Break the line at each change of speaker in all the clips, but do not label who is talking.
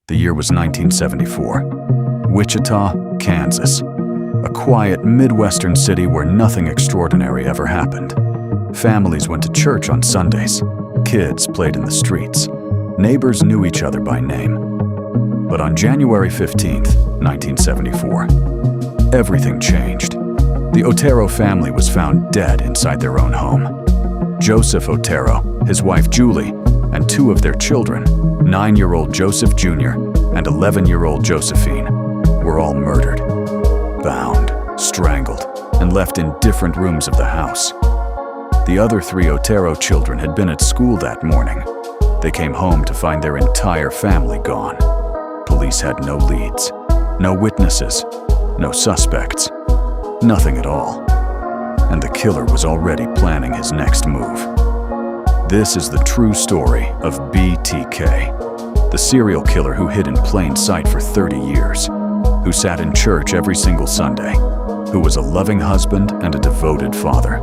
The year was 1974. Wichita, Kansas. A quiet Midwestern city where nothing extraordinary ever happened. Families went to church on Sundays. Kids played in the streets. Neighbors knew each other by name. But on January 15th, 1974, everything changed. The Otero family was found dead inside their own home. Joseph Otero, his wife Julie, and two of their children, 9-year-old Joseph Jr. and 11-year-old Josephine, were all murdered, bound, strangled, and left in different rooms of the house. The other 3 Otero children had been at school that morning. They came home to find their entire family gone. Police had no leads, no witnesses, no suspects, nothing at all. And the killer was already planning his next move. This is the true story of BTK, the serial killer who hid in plain sight for 30 years, who sat in church every single Sunday, who was a loving husband and a devoted father,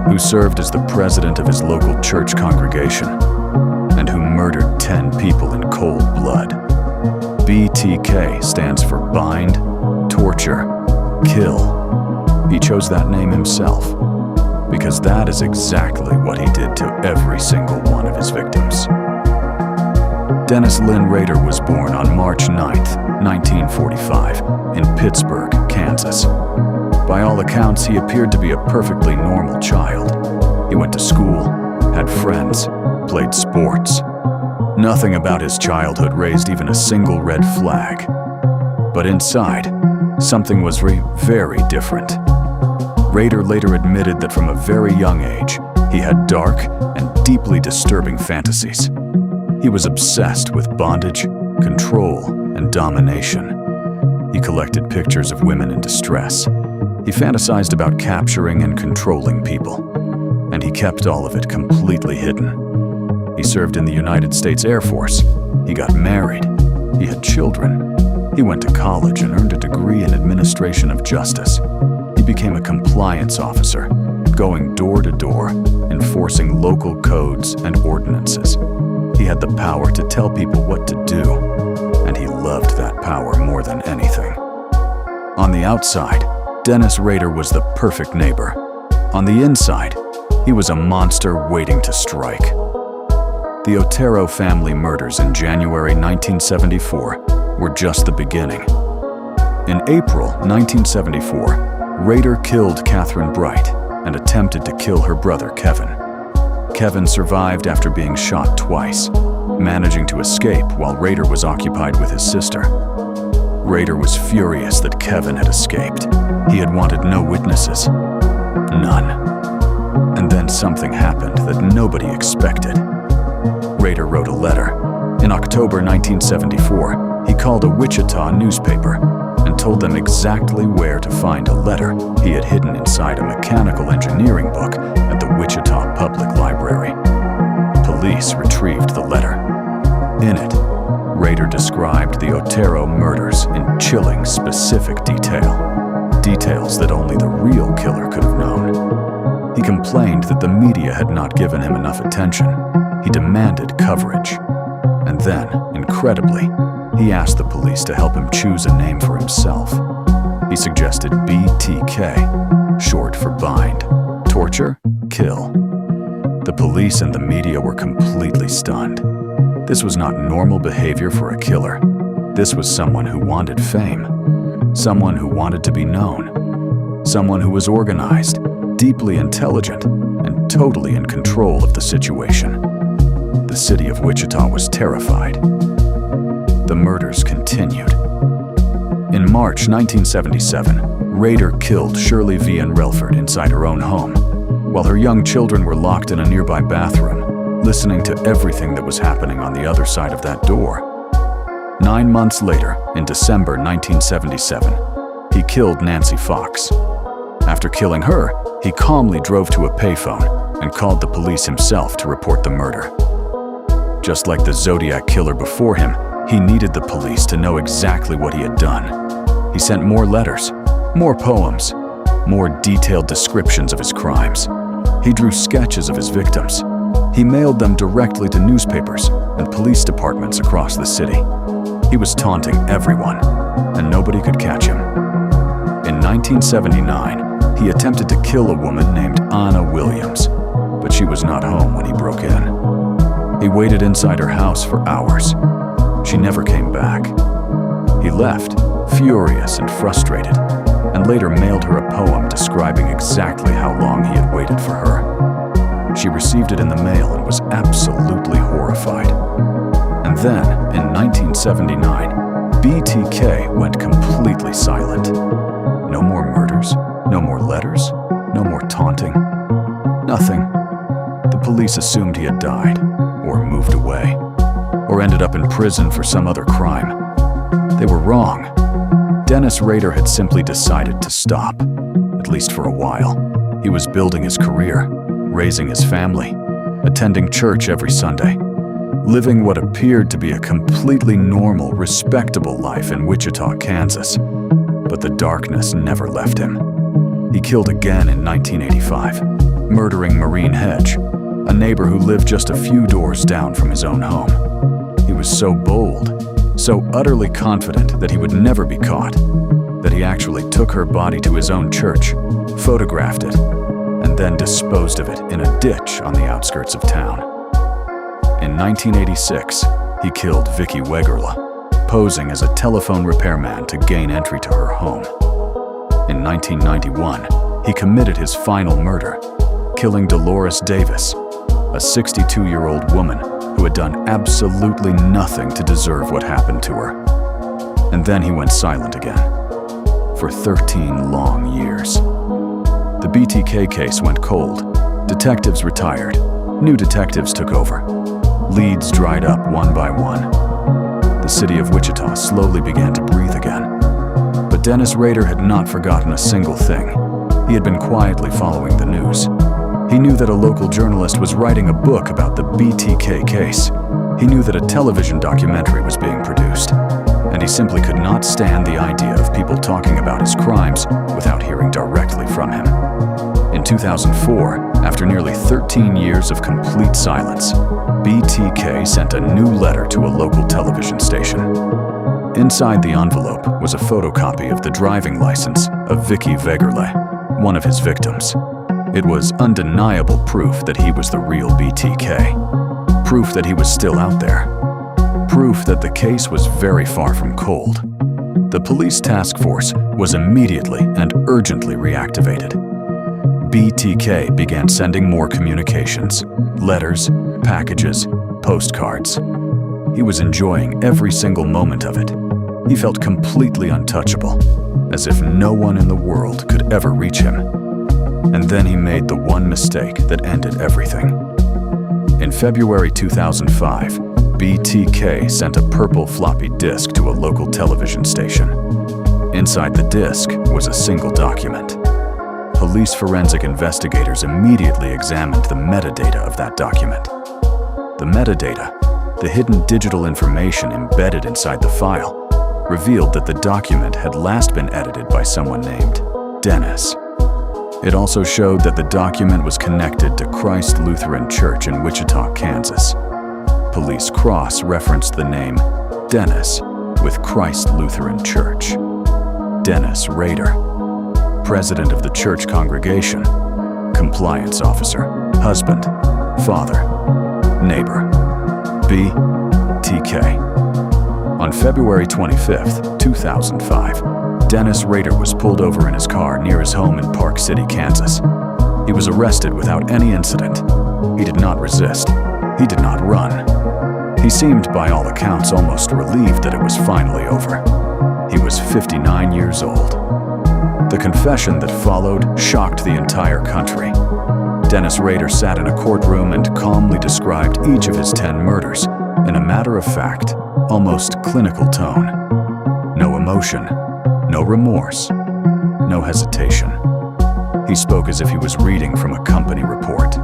who served as the president of his local church congregation, and who murdered 10 people in cold blood. BTK stands for bind, torture, kill. He chose that name himself, because that is exactly what he did to every single one of his victims. Dennis Lynn Rader was born on March 9, 1945, in Pittsburgh, Kansas. By all accounts, he appeared to be a perfectly normal child. He went to school, had friends, played sports. Nothing about his childhood raised even a single red flag. But inside, something was very different. Rader later admitted that from a very young age, he had dark and deeply disturbing fantasies. He was obsessed with bondage, control, and domination. He collected pictures of women in distress. He fantasized about capturing and controlling people, and he kept all of it completely hidden. He served in the United States Air Force. He got married. He had children. He went to college and earned a degree in administration of justice. He became a compliance officer, going door to door, enforcing local codes and ordinances. He had the power to tell people what to do, and he loved that power more than anything. On the outside, Dennis Rader was the perfect neighbor. On the inside, he was a monster waiting to strike. The Otero family murders in January 1974 were just the beginning. In April 1974, Rader killed Catherine Bright and attempted to kill her brother Kevin. Kevin survived after being shot twice, managing to escape while Rader was occupied with his sister. Rader was furious that Kevin had escaped. He had wanted no witnesses. None. And then something happened that nobody expected. Rader wrote a letter. In October 1974, he called a Wichita newspaper and told them exactly where to find a letter he had hidden inside a mechanical engineering book at the Wichita Public Library. Police retrieved the letter. In it, Rader described the Otero murders in chilling, specific details that only the real killer could have known. He complained that the media had not given him enough attention. He demanded coverage. And then, incredibly, he asked the police to help him choose a name for himself. He suggested BTK, short for bind, torture, kill. The police and the media were completely stunned. This was not normal behavior for a killer. This was someone who wanted fame, someone who wanted to be known, someone who was organized, deeply intelligent, and totally in control of the situation. The city of Wichita was terrified. The murders continued. In March 1977, Rader killed Shirley Vian Relford inside her own home, while her young children were locked in a nearby bathroom, listening to everything that was happening on the other side of that door. 9 months later, in December 1977, he killed Nancy Fox. After killing her, he calmly drove to a payphone and called the police himself to report the murder. Just like the Zodiac killer before him, he needed the police to know exactly what he had done. He sent more letters, more poems, more detailed descriptions of his crimes. He drew sketches of his victims. He mailed them directly to newspapers and police departments across the city. He was taunting everyone, and nobody could catch him. In 1979, he attempted to kill a woman named Anna Williams, but she was not home when he broke in. He waited inside her house for hours. She never came back. He left, furious and frustrated, and later mailed her a poem describing exactly how long he had waited for her. She received it in the mail and was absolutely horrified. And then, in 1979, BTK went completely silent. No more murders, no more letters, no more taunting. Nothing. The police assumed he had died, or moved away, or ended up in prison for some other crime. They were wrong. Dennis Rader had simply decided to stop, at least for a while. He was building his career, raising his family, attending church every Sunday, living what appeared to be a completely normal, respectable life in Wichita, Kansas. But the darkness never left him. He killed again in 1985, murdering Maureen Hedge, a neighbor who lived just a few doors down from his own home. He was so bold, so utterly confident that he would never be caught, that he actually took her body to his own church, photographed it, and then disposed of it in a ditch on the outskirts of town. In 1986, he killed Vicki Wegerle, posing as a telephone repairman to gain entry to her home. In 1991, he committed his final murder, killing Dolores Davis, a 62-year-old woman who had done absolutely nothing to deserve what happened to her. And then he went silent again, for 13 long years. The BTK case went cold. Detectives retired. New detectives took over. Leads dried up one by one. The city of Wichita slowly began to breathe again. But Dennis Rader had not forgotten a single thing. He had been quietly following the news. He knew that a local journalist was writing a book about the BTK case. He knew that a television documentary was being produced. And he simply could not stand the idea of people talking about his crimes without hearing directly from him. In 2004, after nearly 13 years of complete silence, BTK sent a new letter to a local television station. Inside the envelope was a photocopy of the driving license of Vicki Wegerle, one of his victims. It was undeniable proof that he was the real BTK. Proof that he was still out there. Proof that the case was very far from cold. The police task force was immediately and urgently reactivated. BTK began sending more communications, letters, packages, postcards. He was enjoying every single moment of it. He felt completely untouchable, as if no one in the world could ever reach him. And then he made the one mistake that ended everything. In February 2005, BTK sent a purple floppy disk to a local television station. Inside the disk was a single document. Police forensic investigators immediately examined the metadata of that document. The metadata, the hidden digital information embedded inside the file, revealed that the document had last been edited by someone named Dennis. It also showed that the document was connected to Christ Lutheran Church in Wichita, Kansas. Police cross-referenced the name Dennis with Christ Lutheran Church. Dennis Rader, president of the church congregation, compliance officer, husband, father, neighbor. BTK. On February 25, 2005, Dennis Rader was pulled over in his car near his home in Park City, Kansas. He was arrested without any incident. He did not resist. He did not run. He seemed, by all accounts, almost relieved that it was finally over. He was 59 years old. The confession that followed shocked the entire country. Dennis Rader sat in a courtroom and calmly described each of his 10 murders in a matter-of-fact, almost clinical tone. No emotion, no remorse, no hesitation. He spoke as if he was reading from a company report.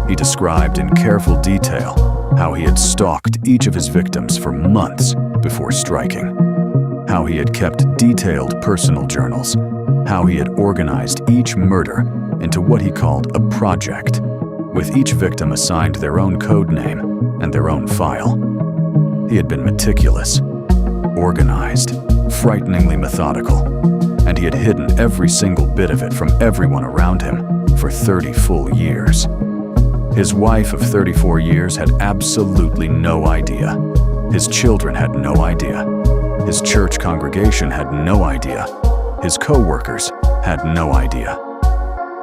He described in careful detail how he had stalked each of his victims for months before striking, how he had kept detailed personal journals, how he had organized each murder into what he called a project, with each victim assigned their own code name and their own file. He had been meticulous. organized, frighteningly methodical, and he had hidden every single bit of it from everyone around him for 30 full years. His wife of 34 years had absolutely no idea. His children had no idea. His church congregation had no idea. His co-workers had no idea.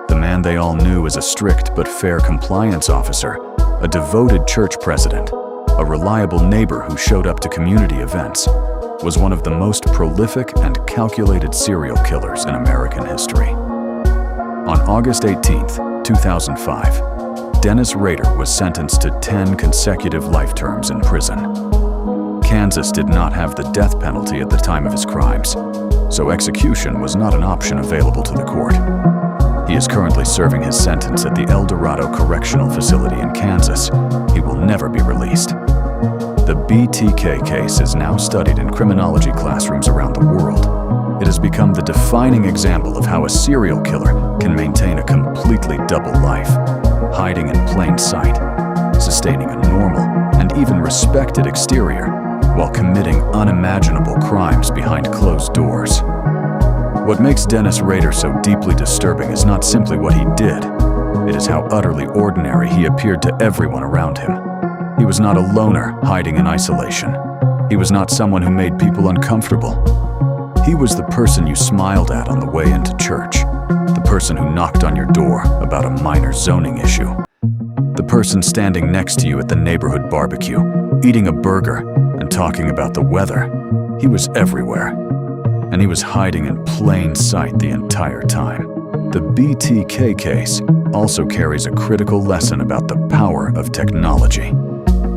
The man they all knew as a strict but fair compliance officer, a devoted church president, a reliable neighbor who showed up to community events, was one of the most prolific and calculated serial killers in American history. On August 18, 2005, Dennis Rader was sentenced to 10 consecutive life terms in prison. Kansas did not have the death penalty at the time of his crimes, so execution was not an option available to the court. He is currently serving his sentence at the El Dorado Correctional Facility in Kansas. He will never be released. The BTK case is now studied in criminology classrooms around the world. It has become the defining example of how a serial killer can maintain a completely double life, hiding in plain sight, sustaining a normal and even respected exterior, while committing unimaginable crimes behind closed doors. What makes Dennis Rader so deeply disturbing is not simply what he did. It is how utterly ordinary he appeared to everyone around him. He was not a loner hiding in isolation. He was not someone who made people uncomfortable. He was the person you smiled at on the way into church, the person who knocked on your door about a minor zoning issue, the person standing next to you at the neighborhood barbecue, eating a burger and talking about the weather. He was everywhere, and he was hiding in plain sight the entire time. The BTK case also carries a critical lesson about the power of technology.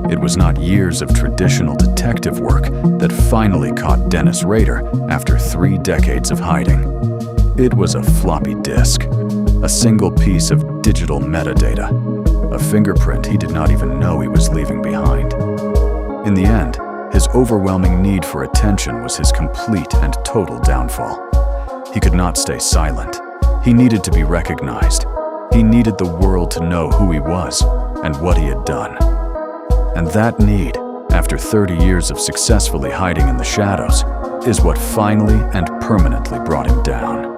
It was not years of traditional detective work that finally caught Dennis Rader after 3 decades of hiding. It was a floppy disk, a single piece of digital metadata, a fingerprint he did not even know he was leaving behind. In the end, his overwhelming need for attention was his complete and total downfall. He could not stay silent. He needed to be recognized. He needed the world to know who he was and what he had done. And that need, after 30 years of successfully hiding in the shadows, is what finally and permanently brought him down.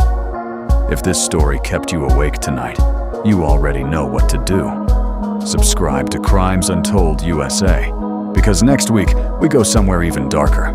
If this story kept you awake tonight, you already know what to do. Subscribe to Crimes Untold USA, because next week we go somewhere even darker.